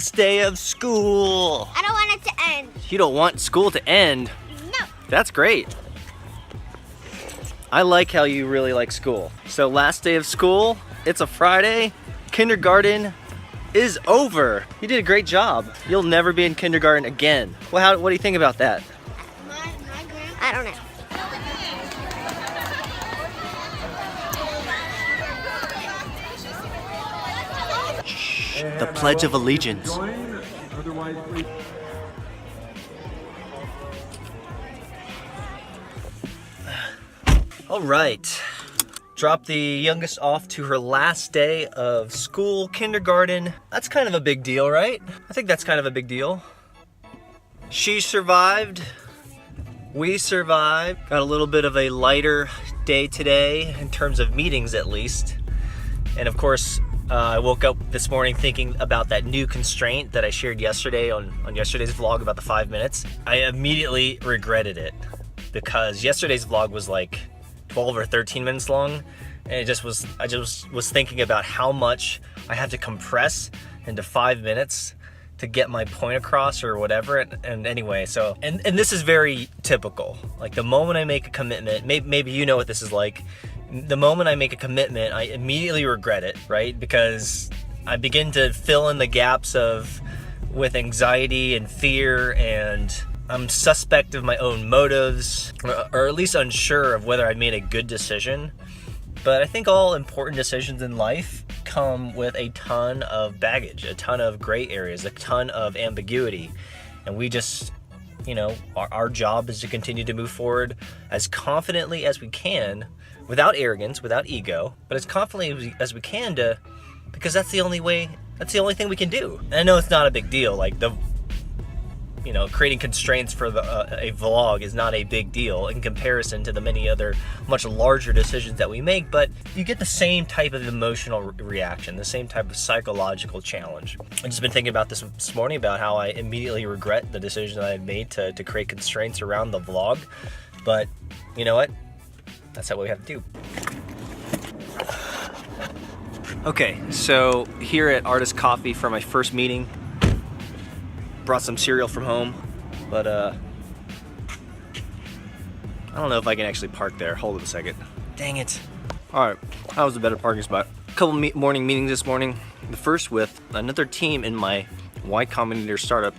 last day of school. I don't want it to end. You don't want school to end? No. That's great. I like how you really like school. So last day of school, it's a Friday. Kindergarten is over. You did a great job. You'll never be in kindergarten again. Well, what do you think about that? I don't know. The Pledge of Allegiance. All right. Drop the youngest off to her last day of school, kindergarten. That's kind of a big deal, right? I think that's kind of a big deal. She survived. We survived. Got a little bit of a lighter day today in terms of meetings, at least. And of course, I woke up this morning thinking about that new constraint that I shared yesterday on yesterday's vlog about the 5 minutes. I immediately regretted it because yesterday's vlog was like 12 or 13 minutes long, and I just was thinking about how much I have to compress into 5 minutes to get my point across or whatever. And anyway, so and this is very typical. Like the moment I make a commitment, maybe you know what this is like. The moment I make a commitment, I immediately regret it, right? Because I begin to fill in the gaps with anxiety and fear, and I'm suspect of my own motives, or at least unsure of whether I made a good decision. But I think all important decisions in life come with a ton of baggage, a ton of gray areas, a ton of ambiguity. And we just, our job is to continue to move forward as confidently as we can, without arrogance, without ego, but as confidently as we can because that's the only thing we can do. And I know it's not a big deal, like creating constraints for a vlog is not a big deal in comparison to the many other much larger decisions that we make, but you get the same type of emotional reaction, the same type of psychological challenge. I've just been thinking about this morning about how I immediately regret the decision that I made to create constraints around the vlog, but you know what? That's what we have to do. Okay, so here at Artist Coffee for my first meeting, brought some cereal from home, but I don't know if I can actually park there. Hold it a second. Dang it. All right, that was a better parking spot. A couple morning meetings this morning. The first with another team in my Y Combinator startup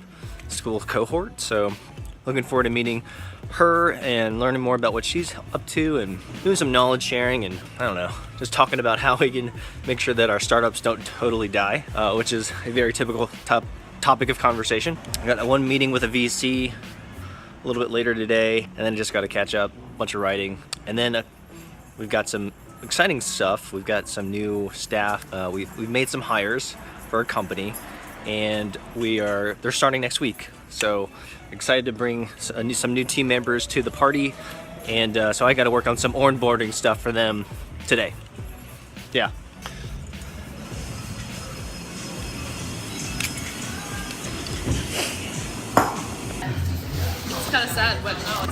school cohort. So looking forward to meeting her and learning more about what she's up to and doing some knowledge sharing, and I don't know, just talking about how we can make sure that our startups don't totally die, which is a very typical topic of conversation. I got one meeting with a VC a little bit later today, and then just got to catch up, a bunch of writing, and then we've got some exciting stuff. We've got some new staff. We've made some hires for our company, and they're starting next week. So excited to bring some new team members to the party, and so I got to work on some onboarding stuff for them today. Yeah. It's kind of sad, but no,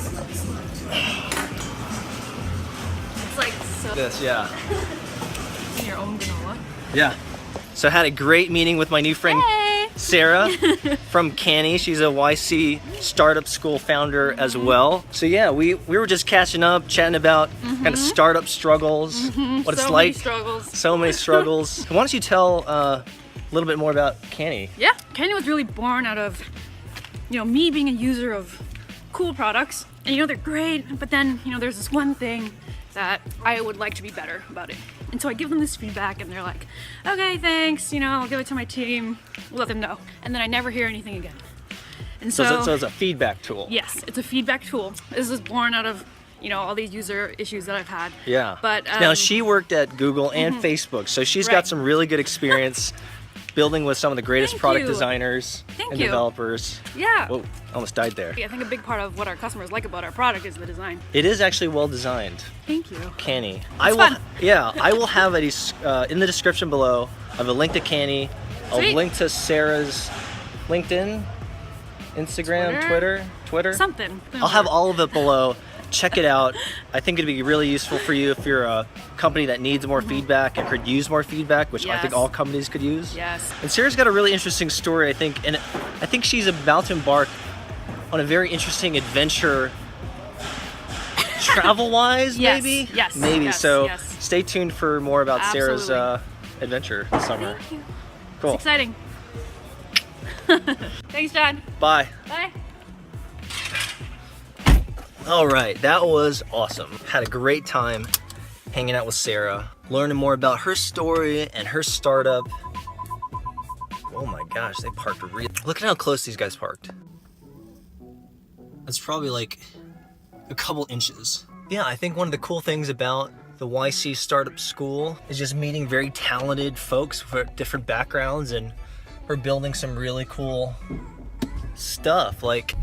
it's like so. This, yeah. In your own granola. Yeah. So I had a great meeting with my new friend. Hey. Sarah from Canny. She's a YC startup school founder as well. So yeah, we were just catching up, chatting about kind of startup struggles, what it's like. So many struggles. Why don't you tell a little bit more about Canny? Yeah, Canny was really born out of, me being a user of cool products, and they're great, but then there's this one thing that I would like to be better about it. And so I give them this feedback, and they're like, okay, thanks, I'll give it to my team, we'll let them know. And then I never hear anything again. And so it's a feedback tool. Yes, it's a feedback tool. This is born out of, all these user issues that I've had. Yeah. But now she worked at Google and Facebook, so she's got some really good experience building with some of the greatest product designers and developers. Yeah. Whoa, almost died there. I think a big part of what our customers like about our product is the design. It is actually well designed. Thank you. Canny. Fun. Yeah, I will have it in the description below. I have a link to Canny. I'll link to Sarah's LinkedIn, Instagram, Twitter. Something. I'll have all of it below. check it out. I think it'd be really useful for you if you're a company that needs more feedback and could use more feedback, which I think Yes. all companies could use. Yes. And Sarah's got a really interesting story, I think, and I think she's about to embark on a very interesting adventure, travel-wise, Yes, maybe? yes, Maybe, yes, so yes. stay tuned for more about Sarah's Absolutely. adventure this summer. Thank you. Cool. It's exciting. Thanks, Dad. Bye. Bye. All right, that was awesome. Had a great time hanging out with Sarah, learning more about her story and her startup. Oh my gosh, they parked look at how close these guys parked. That's probably like a couple inches. Yeah, I think one of the cool things about the YC Startup School is just meeting very talented folks with different backgrounds, and we're building some really cool stuff. Like,